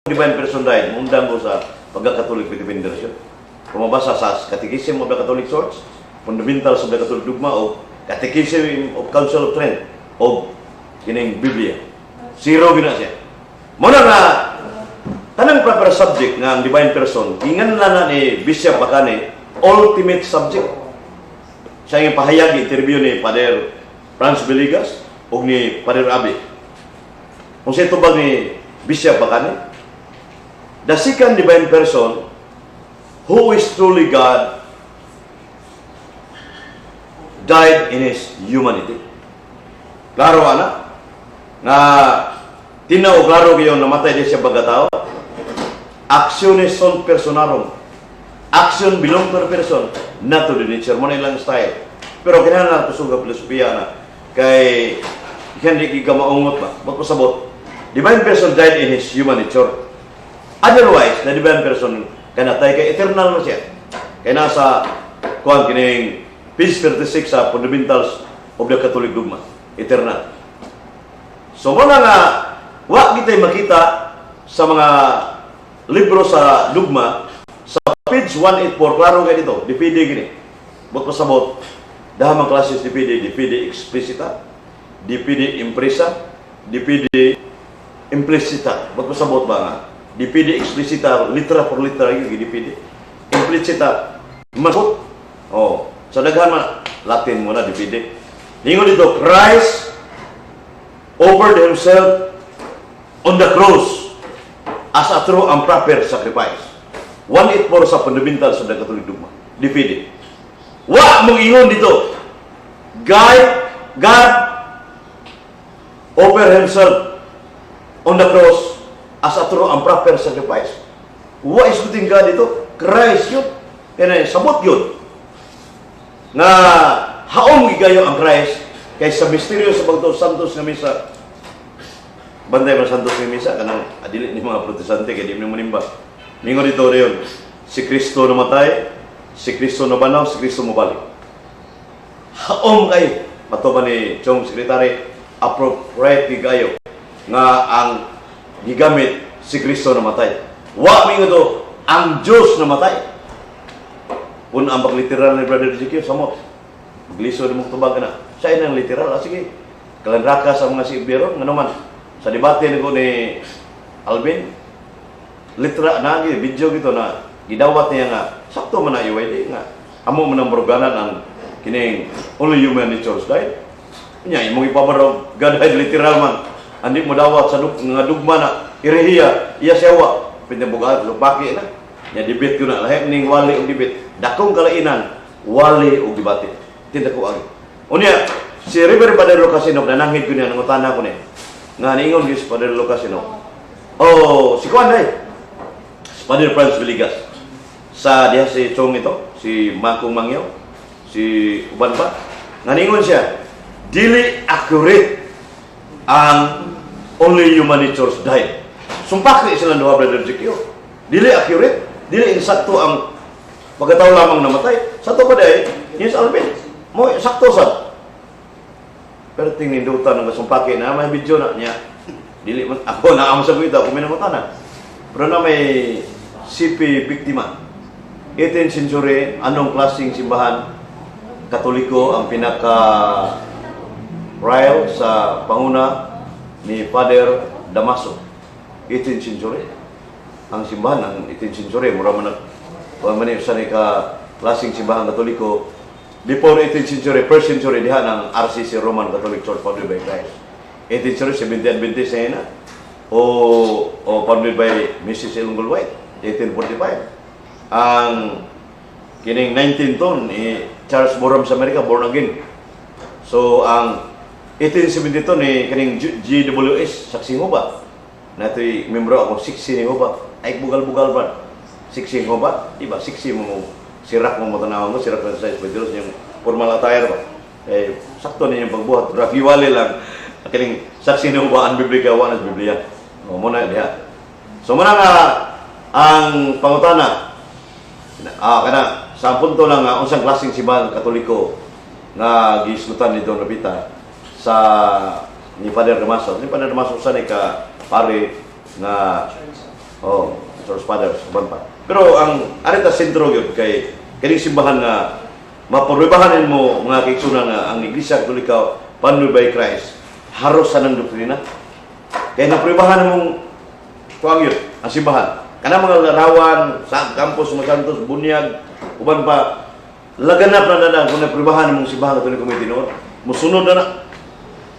divine person died, mundang ko sa pagka-Catholic Federation. Kung mabasa sa Catechism of the Catholic Church, Fundamentals of the Catholic Dogma, o Catechism of Council of Trent, o kining Biblia. Zero gina siya. Muna nga, tanang proper subject nga ang divine person, ingan na ni Bishop Bacane, ultimate subject. Siya yung pahayag, interview ni Father Franz Villegas o ni Father Abi. Kung siya ito ba ni Bishop Bacane, the second divine person, who is truly God, died in His humanity. Klaro, ana? Nga, tinaw, klaro kayo, namatay din siya pagkatao. Actiones son personarum. Action belong to the person, not to the nature. Muna ilang style. Pero kinahanglan na kusog ang filosofiya na kay hindi ka maungot ba? Magpasabot. Divine person died in His human nature. Otherwise, the divine person kanatay kay eternal na siya. Kaya nasa kuhan kining page 36 sa Fundamentals of the Catholic Dogma. Eternal. So muna nga, wa kita'y makita sa mga libro sa dogma, sa page 184, klaro kayo dito, DPD gini. Ba't pasabot, dahamang klases DPD, DPD explicita, DPD impresa, DPD implicita. Ba't pasabot ba nga? DPD explicita, litra por litra, yung DPD. Implicita, masot. Oh, sa daghan man, Latin muna, DPD. Hingon dito, Christ offered Himself on the cross as a true and proper sacrifice. 184 sa Fundamentals of the Catholic Dogma. DPD. Wa mong ingon dito, God offered Himself on the cross as a true and proper sacrifice. Wa iskuting God dito, Christ yun. Yan ay, sabot yun. Nga, haong igayo ang Christ, kay sa misteryo sa Pagtuo Santos na Misa, banday mga Santos na Misa, kanang adili ni mga protestante, kaya di mo manimba. Mingon dito rin, si Kristo namatay, si Kristo nabanaw, si Kristo mabalik. Haom kayo, pato ba ni Chong Secretary, appropriate igayo, nga ang gigamit si Kristo namatay. Wa mingon to, ang Diyos namatay. Kung ang pagliteral ni Brother Ezekiel, samot. Magliso na mong tubag na. Siya ang literal. Sige, kalanraka sa mga sibiron. Nga naman, sa debate ko ni Alvin, literal na, video gito na, gidawat niya nga, sakto man na UID nga, amo man ang broganan ang kining only human natures died. Nya, imong ipabaraw, God died literal man. Andi mo dawat sa nga dugma na, irehiya, iya siyawa, pinabugaan, lupaki na. Nya, debate ko na, lahip ning wali ang debate. Dakong kalainan, wali o gibati. Tinda ko agi. Unya, si Reverend Padre Lucasino, nananghid ko niya, nangutana ko niya. Nga niingon ko si Padre Lucasino. Oh, si Kuan ay. Si Padre Franz Villegas. Sa diha si Chong ito, si Makong Mangyaw, si Uban ba. Nga niingon siya, dili accurate ang only human natures died. Sumpaki sila duha, Brother Ezekiel. Dili accurate, dili insakto ang pagkatao lamang namatay. Sa to pa day, yes, Alvin, mo sakto sa. Pero tingin dutan ng sumpaki na may video na niya. Dili man ako na amo sa guita kung minamutana. Pero na may CP biktima. 18th century, anong klaseng simbahan Katoliko ang pinaka trial sa panguna ni Father Damaso. 18th century. Ang simbahan ng 18th century, mura man manip sa ka klaseng simbahan Katoliko before 18th century, 1st century diha ng RCC Roman Catholic Church founded by Christ. 18th century, 70 Adventist na yun o founded by Mrs. Elungol White, 1845. Ang kining 19 ton Charles Boram sa Amerika, born again. So ang 1872 ni kining GWS Saksing Hoba na ito'y membro ako, Siksi Hoba ay bugal-bugal ba? Siksi Hoba, diba? Siksi mo sirak mo matanaw mo, sirak sa Pedros yung formal attire ba? Eh, sakto niya yung pagbuhat. Rakiwali lang. Kining Saksi Hoba ang Biblika, wanas Biblia. O, muna diha. So, muna nga ang pangutana. Kana, sa punto lang nga, unsang klaseng simbahan Katoliko nga gisgutan ni Don Rabita sa ni Father Damaso. Ni Father Damaso sa ka pare nga Oh, Church Fathers, uban pa. Pero ang arita sentro yun kay kining simbahan nga maporbebahanin mo mga kaigsunan nga ang Iglesia Katolika founded by Christ haros sa ng doktrina. Kaya naprebahan mong kuang yun, ang simbahan. Kana mga larawan sa campus, mga santos, bunyag, uban pa, laganap na na kung naprebahan mong simbahan Katoliko may tinuod. Musunod na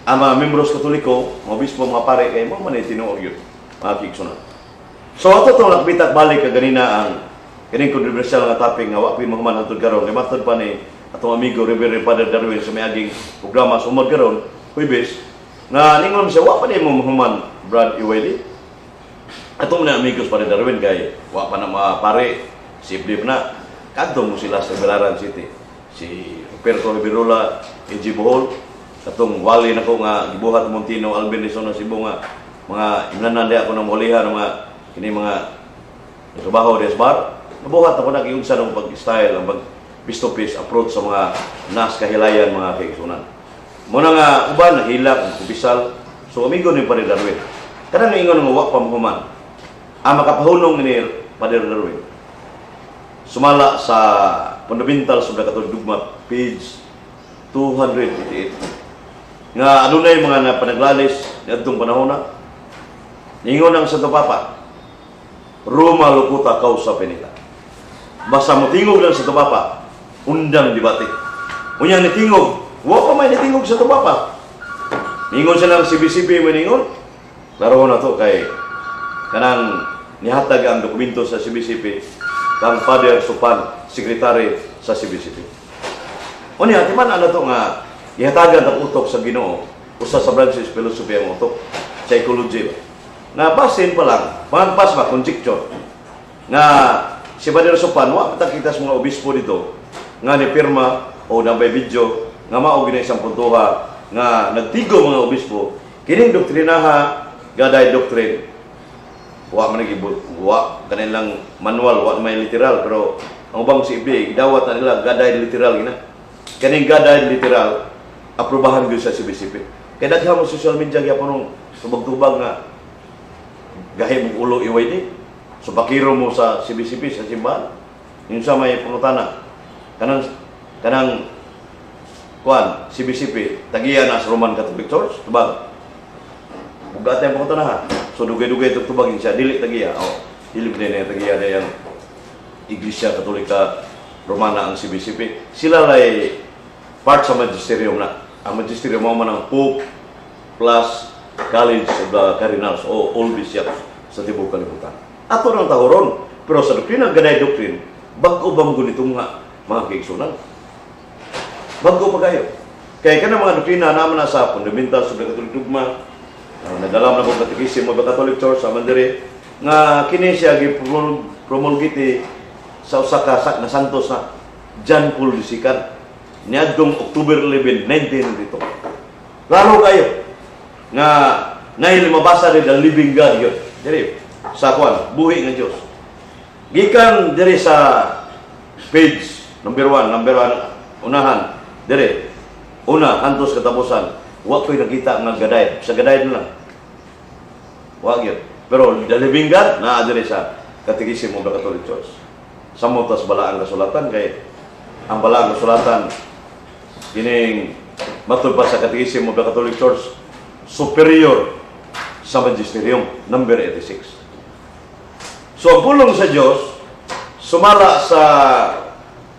ang mga membros Katoliko, mga obispo, mga pare, kaya mo man tinuod yun, mga kaigsunan. So ato itong nakbitak balik ka ganina ang kining kontrobersyal nga topic nga wapin mahuman hangtod karon. Kay matod pa ni atong amigo Reverend Father Darwin sa mayaging programa sumod karon, Huwebes, na ningon siya wa pa ni mo mahuman Brad Iweli. Atong na amigos Father Darwin kay wa pa na mapare si Blip na kadto mo sila sa Belaran City. Si Roberto Riberola, E.G. Bohol, atong wali nako nga gibuhat Montino Alvin Lison na Cebu nga mga imnanan ako ng mulihan mga kini mga trabaho des bar. Nabuhat ako na giunsa ng pag-style ang pag face-to-face approach sa mga nas kahilayan mga kaigsunan. Muna nga uban nahilak kubisal. So amigo ni Padre Darwin. Kanang ingon nga wa pa mahuman. Ang makapahunong ni Padre Darwin. Sumala sa Fundamental sa Katolik Dogma page 288. Nga adunay mga napanaglalis niadtong panahon na. Ningon ang Santo Papa, Roma locuta causa penita. Basta mo tingog lang sa Papa, undang debate. Unyang nitingog, wa pa may nitingog sa Papa. Ningon siya ng CBCP maningon. Laro na to kay kanang nihatag ang dokumento sa CBCP kang Father Supan, sekretary sa CBCP. Unya timan ano to nga ihatagan ang utok sa Ginoo usa sa branches philosophy ang utok, psychology. Na basin pa lang, pangpas ba conjecture nga si Father Supan wa kita sa mga obispo dito nga ni pirma o nabay video nga mao gina isang puntuha nga nagtigo mga obispo kining doktrinaha gaday doctrine wa man gibut wa kanilang manual wa may literal pero ang ubang si ibig dawat na nila gaday literal gina kining gaday literal aprobahan gyud sa CBCP kay daghan mo social media gyapon tubag-tubag nga gahi mong ulo iway so pakiro mo sa CBCP sa simbahan yun sa may pangutana kanang kuan CBCP tagiya na sa Roman Catholic Church tubag bugat yung pangutana ha so dugay-dugay ito tubagin siya dili tagiya dili na tagiya na yung Iglesia Katolika Romana ang CBCP sila lay part sa magisterium na ang magisterium mo man ang Pope plus College of the Cardinals o All Bishops sa tibuok kalibutan. Ato nang tahoron, pero sa doktrina gaday doktrin, bago ba mo gunitong mga kaigsunan? Bago pa kayo. Kaya ka na mga doktrina naman na sa Fundamental sa Katolik Dogma, nadalam na kong Katekism of the Catholic Church sa Mandiri, nga kini siya promulgate sa Usaka na Santos na John Paul II niadtong October 11, 1992. Lalo kayo nga ngayon mabasa rin ang living God yun. Diri sa kuan, buhi ng Diyos. Gikan diri sa page number 1, unahan. Diri, una, hantos katapusan. Wa ko'y nakita nga gaday. Sa gaday na lang. Wa yun. Pero the living God, naa diri sa Katekism of the Catholic Church. Samutas balaang kasulatan kay ang balaang kasulatan kining matud pa sa Katekism of the Catholic Church superior sa magisterium, number 86. So, ang pulong sa Diyos, sumala sa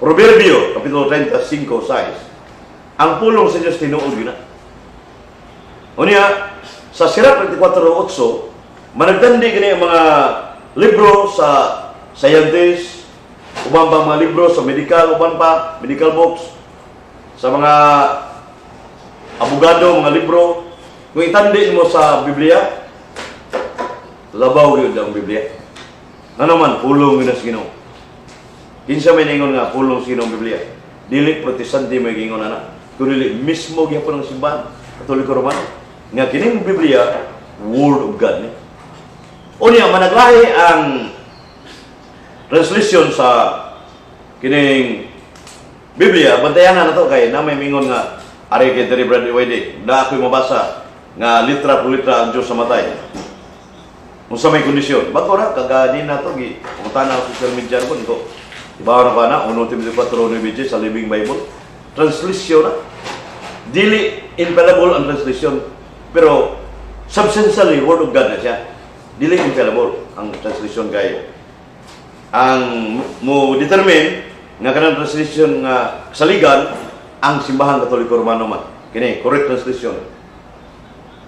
Proverbio, Kapitulo 35, 6. Ang pulong sa Diyos, tinuod yun na. Unya, sa Sirach 34:8, managtandi kini ang mga libro sa scientist, ubang mga libro sa medical, uban pa, medical books, sa mga abogado, mga libro. Kung itandi mo sa Biblia, labaw yun ang Biblia. Ano man, pulong yun ang Ginoo. Kinsa may ningon nga, pulong Ginoo ang Biblia. Dili protestante may gingon na. Kundi mismo gyapon ng simbahan, Katoliko Romano. Nga kining Biblia, Word of God. Unya, managlahi ang translation sa kining Biblia, bantayan na to kay na may mingon nga, ari kay Brad Iwede, na ako'y mabasa nga litra po litra ang Diyos sa matay. Unsa may kondisyon. Bago na, kagani na ito, pumunta na social media ko, ito. Ibawa na pa na, 1 Timothy 4:9 sa Living Bible. Translation na. Dili infallible ang translation. Pero, substantially, Word of God na siya. Dili infallible ang translation kayo. Ang mo determine nga kanang translation nga kasaligan ang simbahan Katoliko Romano man. Kini, correct translation.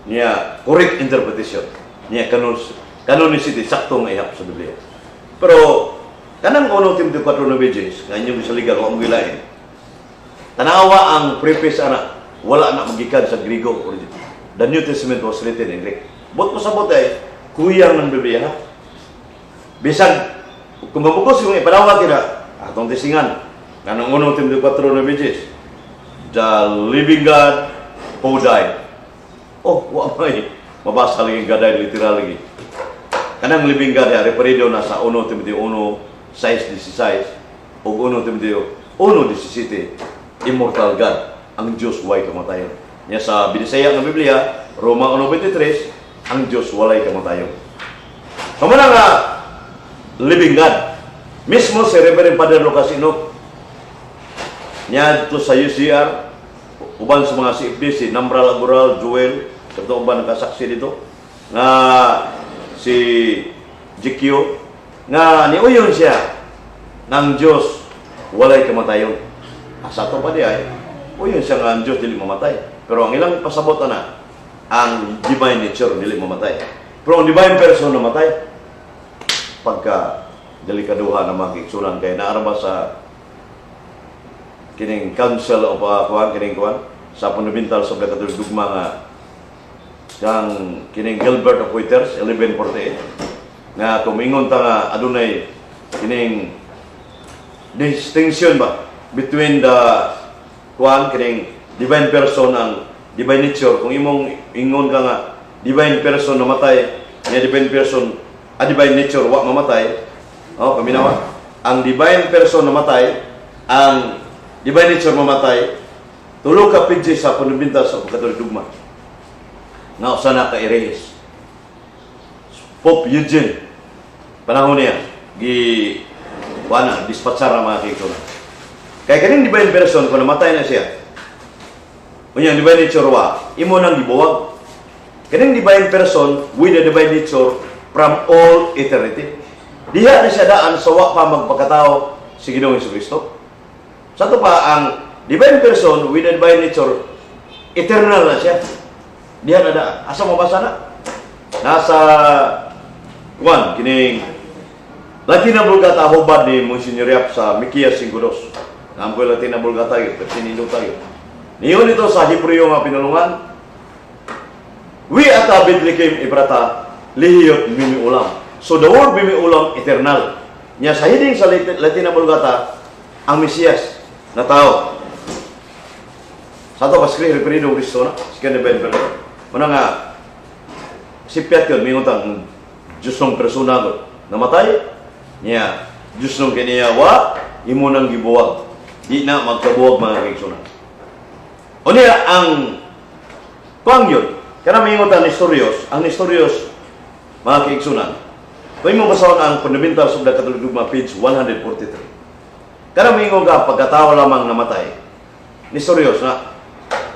Niya, correct interpretation. Niya, canonicity, saktong ihap sa Biblia. Pero, kanang 1 Timothy 4:9, nga inyong saligan, huwag mong gilain. Tanawa ang preface ana, wala na magikan sa Griego. The New Testament was written in Greek. Bot mo sa bot ay, kuyang ng Biblia, ha? Bisag, kung mabukos yung ipadawag kina, atong tisingan, kanang 1 Timothy 4:9, the living God who died. Oh, wa may mabasa lagi God died, literal lagi. Kanang living God ya referido na sa 1 Timothy 1:6-16 o 1 Timothy 1:17, immortal God, ang Diyos way kamatayon. Nya sa binisaya ng Biblia, Roma 1:23, ang Diyos walay kamatayon. Kamuna nga living God. Mismo si Reverend Father Lucas Inoc nya dito sa UCR, uban sa mga CFD, si Nambral Agural, Joel, sa uban nakasaksi dito, nga si GQ, nga niuyon siya ng Diyos walay kamatayon. Asa to pa di ay, uyon siya nga ang Diyos dili mamatay. Pero ang ilang pasabot na, ang divine nature dili mamatay. Pero ang divine person namatay, pagka delikaduha na makiksunan kay naarba sa kining council of kining sa fundamental sa Katolik dugma nga kang kining Gilbert of Waiters 1148 nga kumingon ta nga adunay kining distinction ba between the kining divine person ang divine nature. Kung imong ingon ka nga divine person namatay, nga divine person divine nature wa mamatay. Oh, paminawa. Ang divine person namatay, ang divine nature mamatay. Tulo ka pidji sa fundamental sa Katolik dugma. Nga usa na ka erase. Pope Eugene panahon niya dispatchar ang mga kikuna. Kaya kaning divine person kung namatay na siya, unyang divine nature wa, imo nang gibuwag. Kaning divine person with the divine nature from all eternity. Diha na siya daan sa wa pa magpakatao si Ginoong Jesucristo. Sa to pa ang divine person with the divine nature, eternal na siya. Diha na daan. Asa mabasa na? Nasa kining Latina Vulgata hubad ni Monsignor Yap sa Mikias 5:2. Nampoy Latina Vulgata yun, persinido tayo. Niyon ito sa Hebreo nga pinulungan, we at Bethlehem Ibrata, lihiyot mimiulam. So the word mimiulam, eternal. Nya sa hiding sa Latina Vulgata, ang Mesiyas na tao. Sa ito, paskri, referido Kristo na, siya ni Ben Bernard. Muna nga, si Piat yun, mingutang Diyos ng persona ko. Namatay, niya, Diyos ng kiniyawa, imo nang gibuwag. Di na magkabuwag mga kaigsunan. O niya, ang kuang yun, kaya mingutan ang historios, mga kaigsunan. Kung mo basahon ang fundamental sa Katolik dugma, page 143. Kaya mingon ka, pagkatawa lamang namatay. Historios na,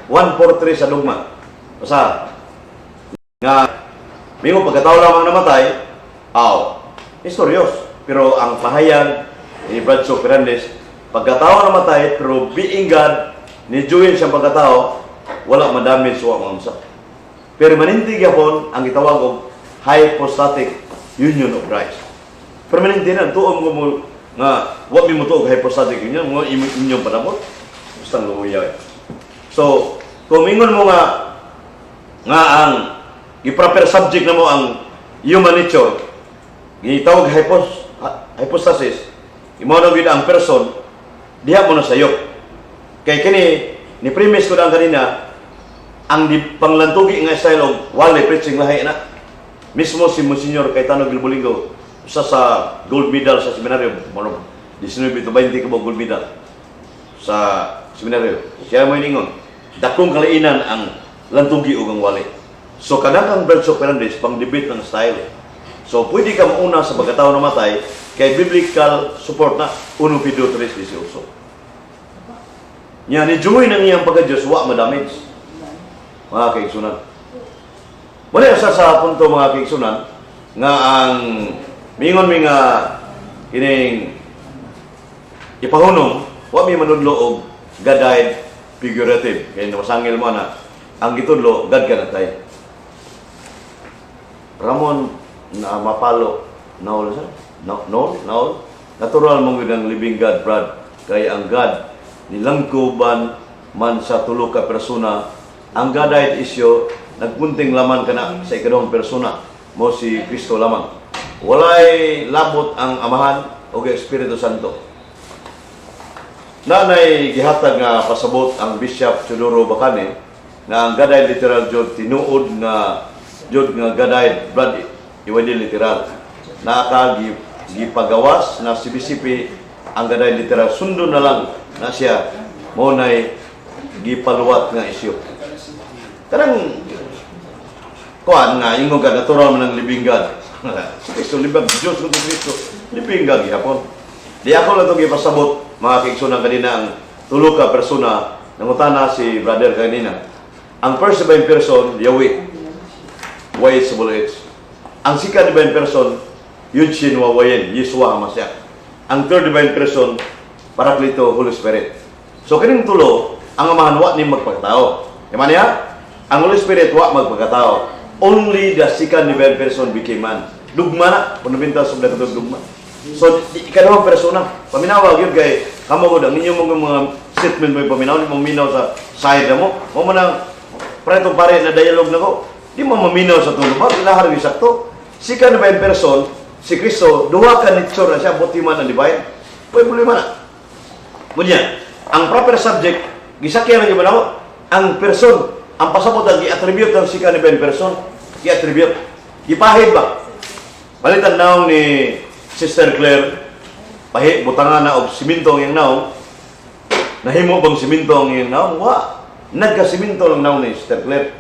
143 sa dugma. Basta, nga, mingon pagkatawa lamang namatay, historios. Pero ang pahayag ni Bradshaw Fernandez, pagkatao namatay, pero being God, ni Joel siyang pagkatao, wala madamage sa mga unsa. Pero manintig yapon ang itawag og hypostatic union of Christ. Permanente na, tuom mo nga, wag mi mo to og hypostatic union, mo inyong panamot, basta lumuyaw. So, kung ingon mo nga ang i-proper subject na mo ang human nature, gitawag hypostasis, imo na gid ang person, diha mo na sayop. Kay kini ni premise ko lang kanina, ang panglantugi nga style og wale preaching lahi na. Mismo si Monsignor Cayetano Gilbolingo, usa sa gold medal sa seminaryo, 19-20 ka gold medal sa seminaryo. Siya mo iningon, dakong kalainan ang lantugi ug ang wale. So kadang Bradshaw Fernandez pang debate ng style. So, pwede ka mauna sa pagkatao na matay kay biblical support na 1 Pedro 3:18. Nya ni joy ng iyang pagka-Diyos, wa ma-damage. Mga kaigsunan. Muna sa punto mga kaigsunan, nga ang mingon mi nga kining ipahunong, wa mi manudlo og gadayad figurative. Kaya masangil mo na, ang gitudlo, gad ka na tayo. Ramon na mapalo, naol sa? Naol? Natural mong ang living God, Brad. Kaya ang God, nilangkuban man sa tulo ka persona, ang gadayad isyo, nagpunting laman ka na sa ikadawang persona, mo si Kristo lamang. Walay labot ang Amahan o Espiritu Santo. Nanay gihatag nga pasabot ang Bishop Teodoro Bacane na ang gaday literal jud tinuod nga jud nga gaday Brad iwadi literal. Gipagawas na si BCP ang gaday literal sundo na lang na siya mo nay gipaluwat nga isyu. Kanang kuan nga ingon ka natural man ang living God. Kristo libag Dios kundi Kristo living God gihapon. Di ako lang itong ipasabot, mga kaigsunan kanina, ang tulo ka persona, nangutana si brother kanina. Ang first divine person, Yahweh, YHWH. Ang second divine person, Yudshin Wawayen, Yeshua HaMashiach. Ang third divine person, Paraklito, Holy Spirit. So, kining tulo, ang Amahan wa ni magpagkatao. Yaman niya? Ang Holy Spirit wa magpagkatao. Only the second divine person became man. Dugma na, punabinta sa dugma. So, ikadawang persona, paminawag yun kay kamo ko ang inyong mga statement mo paminaw, di mo minaw sa side mo, mo man pretong pare na dialogue na ko, di mo maminaw sa tulo ba, ilahar yung sakto. Si ka divine person, si Kristo, duha ka nature na siya, buti man ang divine, pwede problema na. Ngunyan, ang proper subject, gisakyan lang yung manaw, ang person, ang pasabot ang i-attribute ng si ka divine person, i-attribute, ipahid ba? Balitan naong ni Sister Claire, butangan na og siminto ang iyang naong, nahimo bang siminto ang iyang naong? Wa! Nagka-siminto lang naong ni Sister Claire.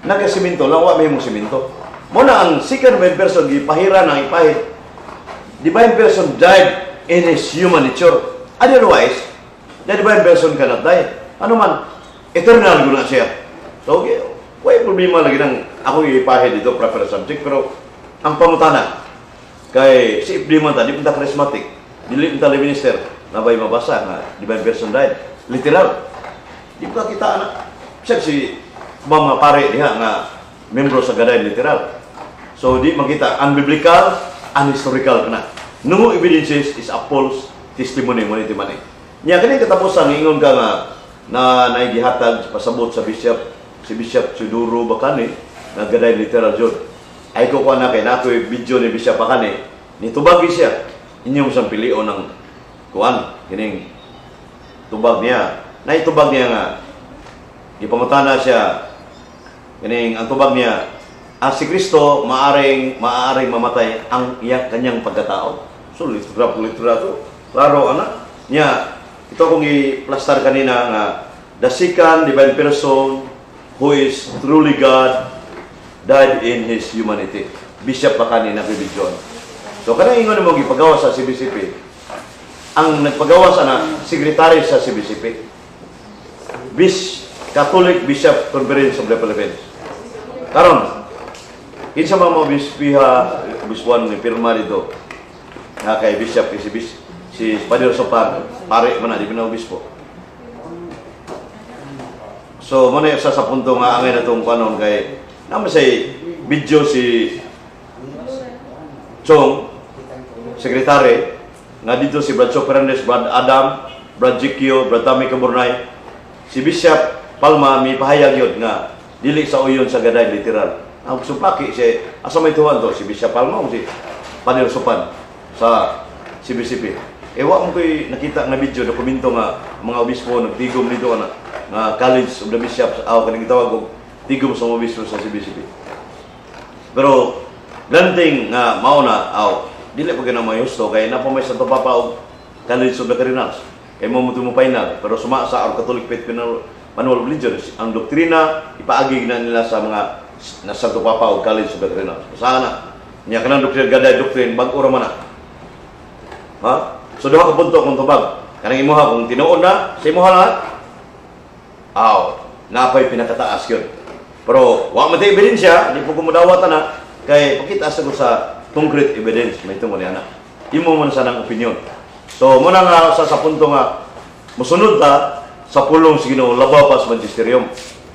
Nagka-siminto lang, wa mahimong siminto. Muna ang second divine person, ipahira ng ipahit. Divine person died in his human nature. Otherwise, the divine person cannot die. Ano man, eternal guna siya. So, okay, may problema lagi ng ako ipahit dito, proper subject, pero ang pamutana, kay si Ibdi man ta, di punta charismatic, dili punta minister, nabay mabasa nga divine person died. Literal. Di ba kita na? Siya si mga pare diha nga membro sa gaday literal. So di makita unbiblical, unhistorical kana. No evidences is a false testimony mo niti man. Nya kini katapusan ingon ka nga na naigihatag pasabot sa bishop, si Bishop Teodoro Bacane nga gaday literal jud. Ay ko na kay nato video ni Bishop Bacane, nitubagi siya. Inyong sang pilion ng kuan, kining tubag niya. Naitubag niya nga, ipamutana siya, kining ang tubag niya, ang si Kristo maaring mamatay ang kanyang pagkatao. So, litra to. Klaro, anak. Niya, ito kong i-plastar kanina nga, the second divine person who is truly God died in his humanity. Bishop Bacane na bibidyon. So, kanang ingon mo gipagawa sa CBCP. Ang nagpagawa sa sekretary sa CBCP. Catholic Bishop Conference of the Philippines. Karon, kinsa mga bispuan ni pirma dito na kay Bishop, si Padre Sopan, pare man na, di ba na obispo. So, muna yung sa punto nga angay na itong panon kay naman sa video si Chong, sekretary, nga dito si Brad Fernandez, Brad Adam, Brad Jikio, Brad Tami Caburnay, si Bishop Palma, may pahayag yun nga, dili sa uyon sa gaday literal. Ang suplaki, si asa may tuwan to, si Bishop Palma o si Padre Sopan sa CBCP. Ewa mo ko'y nakita na video, dokumento nga, mga obispo nagtigom nito na College of the Bishops, kaning tawag ko, tigom sa mga obispo sa CBCP. Pero, granting nga mauna, dili pa ganang may husto, kaya napamay sa tapapaw College of the Cardinals. Kaya mo mo final, pero suma sa Catholic Faith Manual of Religion, ang doktrina, ipaagig na nila sa mga Santo Papa o College of the Cardinals. Basahan na. Nya kanang doktrin gaday doktrin bag-o ra man na. Ha? So duha ka punto kung tubag. Kanang imuha kung tinuod na, sa imuha na. Aw, napay pinakataas yun. Pero wa man tay ebidensya, di po kumudawatan na kay pakita sa ko sa concrete evidence may tungod ana. Imo man sa nang opinion. So mo na nga sa punto nga mosunod ta sa pulong sa Ginoo labaw pa sa magisterium.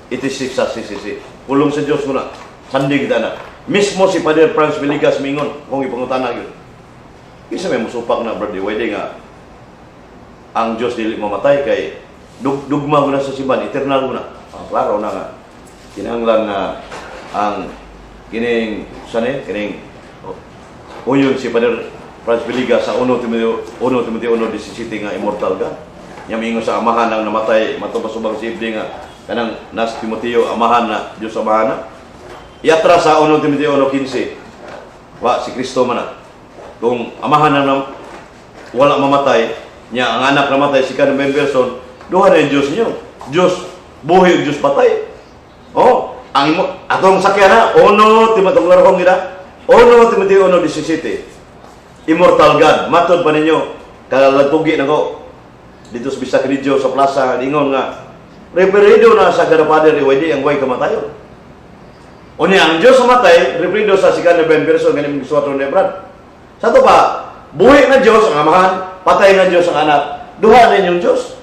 86 sa CCC. Pulong sa Dios muna. Sandi kita na. Mismo si Father Franz Villegas mingon kung ipangutana gyud. Isa may musupak na brother Wede nga ang Dios dili mamatay kay dugma mo na sa simbahan, eternal mo na. Klaro na nga. Kinahanglan na ang kining sane kining uyon si Father Franz Villegas sa 1 Timoteo 1:17 nga immortal ka. Nya mingon sa amahan nang namatay matubas ubang si Ibdi nga kanang nas Timoteo amahan na Dios amahan na. Iatra sa 1 Timoteo 1:15. Wa si Kristo man na. Kung amahan na wala mamatay, nya ang anak namatay si kanang person, duha na yung Diyos niyo. Diyos buhi, Diyos patay. Oh, ang imo atong sakyan na 1 Timoteo larong gida. 1 Timoteo 1:17. Immortal God, matod pa ninyo kalalatugi na ko dito sa Bisag Ridjo sa plaza lingon nga referido na sa kada Father iwede ang way kamatayon. Unya ang Dios matay referido sa sikan na person ganing suwato ni Brad. Sa to pa buhi na Dios ang amahan, patay na Dios ang anak. Duha na yung Dios.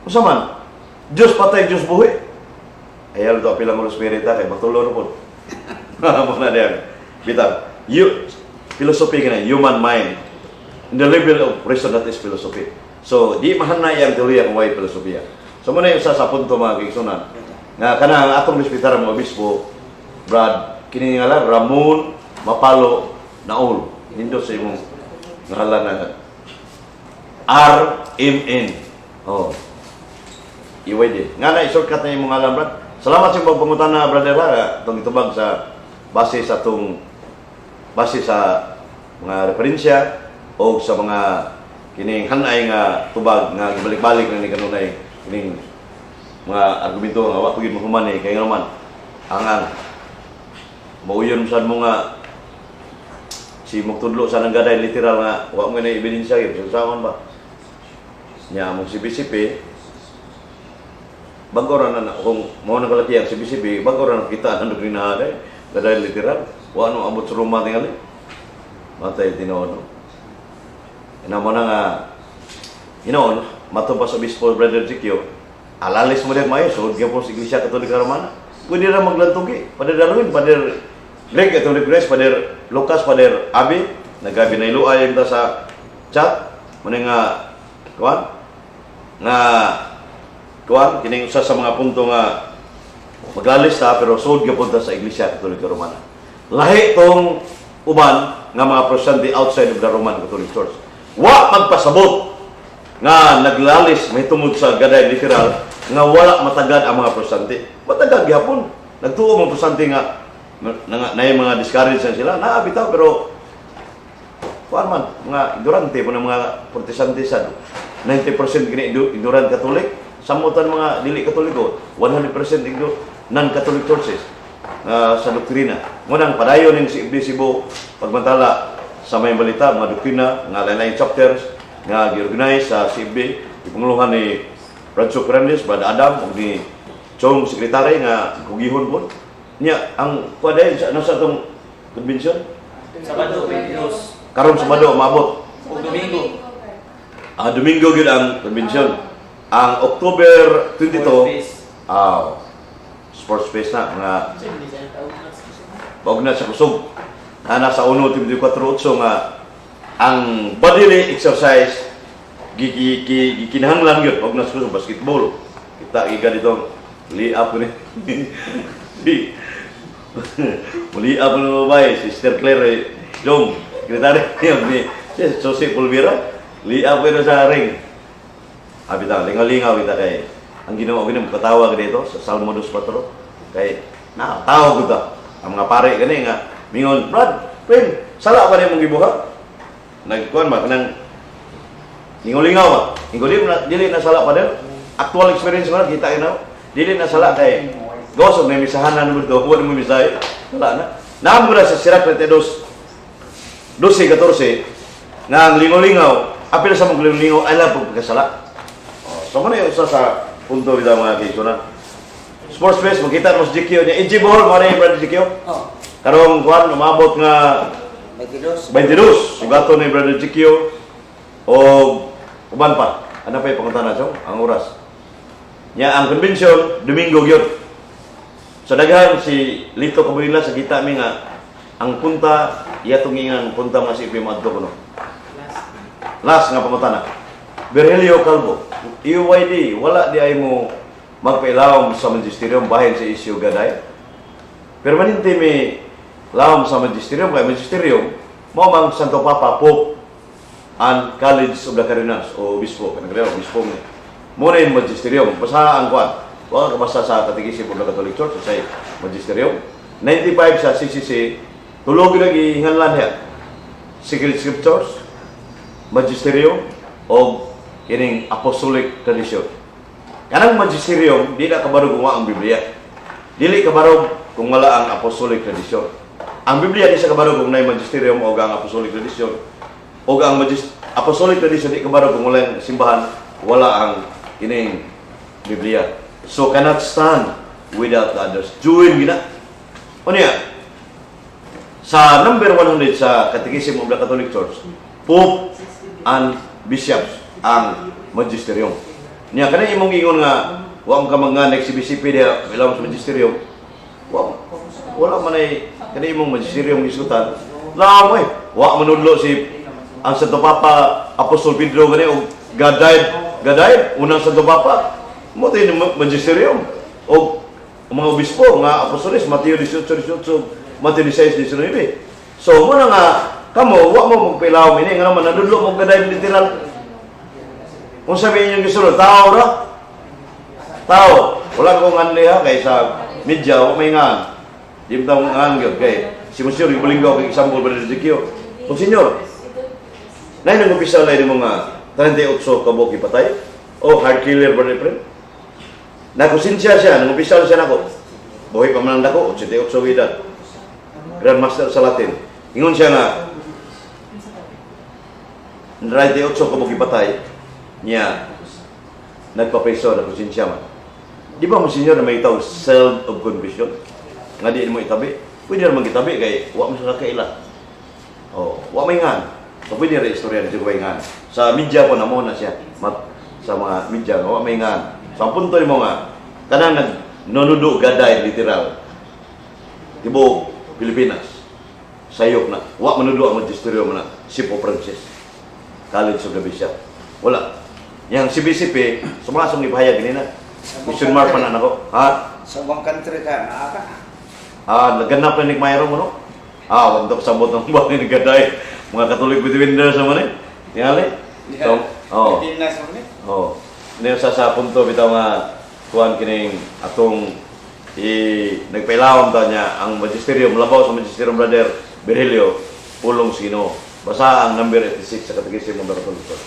Usa man? Dios patay, Dios buhi. Ayaw to pilang ulo spirita kay matulo po. Mo na diyan. Bitaw. Philosophy kana human mind. In the level of reason that is philosophy. So di mahanay ang teorya kung way filosofiya. So mo na yung sa punto mga kigsunan. Nga kanang atong bispetar mo obispo Brad kini nga Ramon Mapalo Naul. Nindo sa imong ngalan na RMN. Oh. Iwede. Nga na i-shortcut na yung mga alam, Brad. Salamat sa mga pangutan na, Brother Lara. Itong itubag sa base sa mga referensya o sa mga kining hanay nga tubag nga balik-balik na ni kanunay kining mga argumento nga wa pugid mahuman eh kay naman ang mauyon sad mo nga si Mugtudlo sa nanggaday literal nga wa mo na ebidensya gyud sa ba nya mo si BCP bago na kung mo na kalaki ang si BCP bago na kita ang doktrina day gaday literal wa ano abot sa Roma tingali matay tinono ina mo na nga matubas sa Obispo Brother Zikyo alalis mo din mayo so gyud po sa Iglesia Katolika Romana pwede ra maglantugi Father Darwin Father Greg atong request Father Lucas Father Abi nagabi na iluay ta sa chat mo nga kuan kining usa sa mga punto nga maglalis ta pero sud gyud ta sa Iglesia Katolika Romana lahi tong uban nga mga protestante outside of the Roman Catholic Church wa magpasabot nga naglalis may tungod sa gaday literal nga wala matagad ang mga protestante matagad gyapon nagtuo mga protestante nga na yung mga discourage sila bitaw pero kuan man mga ignorante po ng mga protestante sa 90% kini ignorant Catholic samutan mga dili Katoliko 100% non-Catholic churches sa doktrina. Munang padayon ning si Ibdi Cebu pagmantala sa may balita mga doktrina nga lain-lain chapters nga gi-organize sa CIB ipanguluhan ni Rancho Fernandez, Brad Adam ug ni Chong sekretary nga gugihon po niya ang paday sa nasa tong convention Sabado 22 karon Sabado maabot ug Domingo. Domingo gyud ang convention. Ang October 22 sports fest na mga na sa kusog nasa 1 Timoteo 4:8 nga ang bodily exercise gikinahanglan gyud og na sa basketball kita giga dito li-up ni li-up no bay Sister Claire Jong sekretary ni Jose Pulvera li-up na sa ring bitaw lingaw-lingaw kita kay ang ginawa ko katawa ka dito sa Salmo 2:4 kay tawag ko ta ang mga pare gani nga mingon Brad friend sala ba nimong gibuha nagkuan ba kanang lingaw-lingaw ba dili na sala pa der actual experience man kita dili na sala kay gosog na misahanan mo do wala mo misay wala na Naam ko na sa Sirach 32, 12-14, nga ang lingaw-lingaw, apil sa mong lingaw, alam po pagkasala. So, muna yung isa sa punto kita mga kaisunan. Sports Base, makita mo sa GQ niya. EJ Bohol, mga rin, Brother GQ. Oh. Karong kuhan, umabot nga 22. 22. Sugato ni Brother GQ. O, uban pa. Ano pa yung pangutana, Chong? Ang oras. Nya, ang convention, Domingo yun. Sa daghan, si Lito Cabuila, sa kita mi nga, ang punta, iyatong ang punta nga si Ipim Adto kuno. Last nga pangutana. Virgilio Calvo, EYD, wala di ay mo magpailawom sa magisterium bahin sa isyu gaday. Permanente may lawom sa magisterium, kaya magisterium, mo mang Santo Papa, Pope, and College of the Cardinals, o Obispo, kanagreyo, Obispo mo. Muna yung magisterium, basta ang kuhan. Wala ka basta sa Katekismo of the Catholic Church, sa magisterium. 95 sa CCC, tulog yung ihinganlan niya. Secret Scriptures, magisterium, o kining apostolic tradition. Kanang magisterium, di na kabarog kung ang Biblia. Dili kabarog kung wala ang apostolic tradition. Ang Biblia di sa kabarog kung na magisterium o ang apostolic tradition. O ang apostolic tradition di kabarog kung wala ang simbahan, wala ang kining Biblia. So cannot stand without the others. Join gina. O niya, sa number 100 sa Catechism of the Catholic Church, Pope and Bishops ang magisterium. Niya, kanang imong ingon nga, wala ka mga nagsibisipi niya, bilang sa magisterium, wala man ay, kanang imong magisterium isutan, lamo eh, wala manudlo si, ang Santo Papa, Apostol Pedro, gani, o Gadayad, unang Santo Papa, mo tayo ng magisterium, o mga obispo, nga apostolis, Mateo 18, Mateo 16, So, muna nga, kamo, wala mo magpilawom ini, nga naman, nadudlo mo Gadayad literal. Kung sabihin yung gisunod, tao ra? Tao. Wala kong anliha kay sa media, wala may ngan. Di ba ang ngan yun? Kay si Monsieur, yung balinggaw, kay example ba rin Ezekiel. Kung senyor, na yung umpisa na yung mga 38 kabuki patay, o hard killer ba rin friend? Nakusinsya siya, nung umpisa na siya nako. Buhay pa man ang dako, 88 edad. Grandmaster sa Latin. Ingon siya nga, 38 kabuki patay, niya nagpapreso na konsensya man. Di ba mo senyor na may itaw self of confession? Nga di mo itabi. Pwede naman itabi kay wa mo sa kaila. Oh, wa may ngan. So pwede ra istorya dito way ngan. Sa media po na mo na siya. Sa mga media wa may ngan. So ang punto nimo nga kanang nagnonudo gaday literal. Tibo Pilipinas. Sayop na. Wa manudo ang magisterium na si Pope Francis. College of the Bishop. Wala. Yang CBCP, sumasong ni Bahaya ganina. Mission mark pa na ako. Ha? Sa ibang country ka, naaka. Naganap na ni Mayroong ano? Wag daw sabot ng buwan ni Gaday. Mga Katolik bitwinder sa man eh. Tingali. So, Pilipinas mo ni? Ngayon sa punto bitaw nga kuhan kining atong nagpailawom ta niya ang magisterium, labaw sa magisterium Brother Virgilio, pulong sino. Basa ang number 86 sa Catechism of the Catholic Church.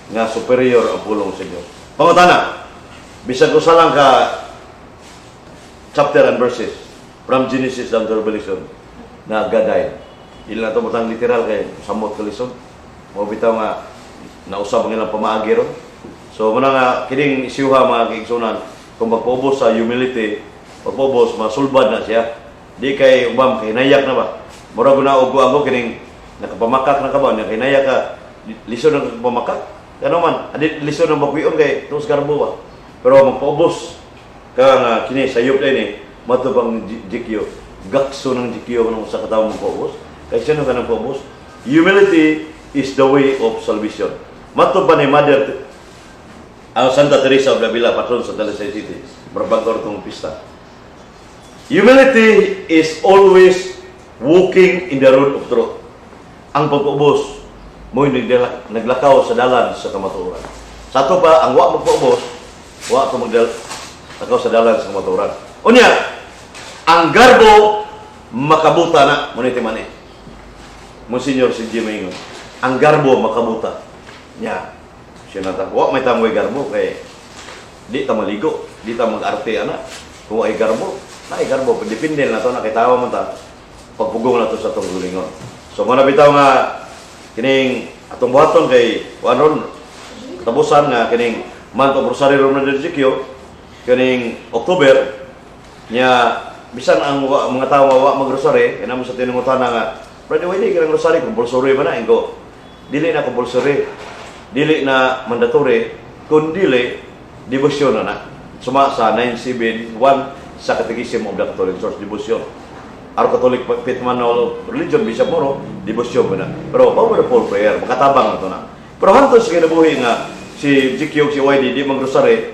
Nga superior ang pulong sa Diyos. Pangutana, bisag ko sa lang ka chapter and verses from Genesis down to Revelation na gaday. Ilan na ito matang literal kay samot kalisod. Mga bitaw nga nausap ang ilang pamaagi ron. So muna nga kining isiyuha mga kiigsunan kung magpubos sa humility, magpubos, masulbad na siya. Di kay ubam, kay nayak na ba? Mura ko na ugo ako kining nakapamakak na ka ba? Kinayak ka, lisod na kapamakak. Ano man, lisod ng bakwion kay tos garbo ba? Pero magpaubos ka nga kini sayop na ini, matubang jikyo, gakso ng jikyo nung sa katawang magpaubos. Kaya sino ka ng paubos? Humility is the way of salvation. Matubang ni Mother Santa Teresa of Davila, patron sa Talisay City, barbagor itong pista. Humility is always walking in the road of truth. Ang pagpaubos, mo'y naglakaw sa dalan sa kamatuoran. Sa ato pa, ang wa magpaubos, wa ito maglakaw sa dalan sa kamatuoran. Unya, ang garbo, makabuta na, muniti man eh. Monsignor si Jimmy Ingon, ang garbo, makabuta. Nya, siya nata, wa may tamoy garbo, kay di ta maligo, di ta mag-arte, ana. Kung ay garbo, na ay garbo, depende na ito, nakitawa mo ta. pagpugong nato sa atong gulingon. So mga bitaw nga kining atong buhaton kay ron katapusan nga kining month of Rosary Romana del Sikyo kining October nya bisan ang mga tawo wa magrosary kay namo sa tinungutana nga pwede wala ka ng rosary compulsory ba na ingo dili na compulsory dili na mandatory kun dili devotion na suma sa 971 sa Catechism of the Catholic Church devotion our Catholic Faith Manual Religion Bishop Moro devotion ba na pero powerful prayer makatabang ito na pero hantos kinabuhi nga si GQ si YD di magrosary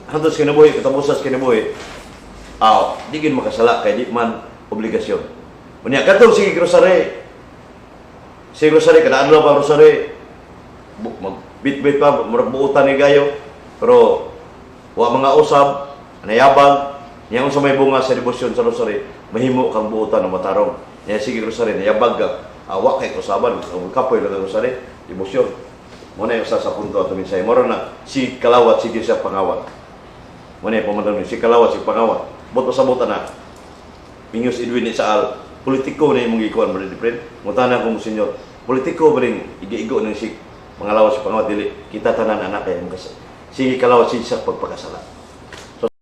hantos kinabuhi katapusan kinabuhi di gin makasala kay di man obligasyon. Unya kadtong sige rosary. Sige rosary kada adlaw pa rosary. Magbit-bit pa murag buutan ni gayo. Pero wa mga usab nayabag nya unsa may bunga sa debosyon sa rosary, mahimo kang buutan ng matarong. Nya sige rosary nayabag ka. Wa kay usaban ang kapoy lang rosary, debosyon. Mo na usa sa punto ato minsay. Moro na si kalawat sige siya pangawat. Mo na pamandang si kalawat si pangawat. Boto sa bota na Pinyos Edwin ni Saal politiko na imong gikuan mo different mutana ko mo senyor politiko ba rin igo ng si mga lawas pangawat dili kita tanan anak kay mo sige kalawat siya pagpakasala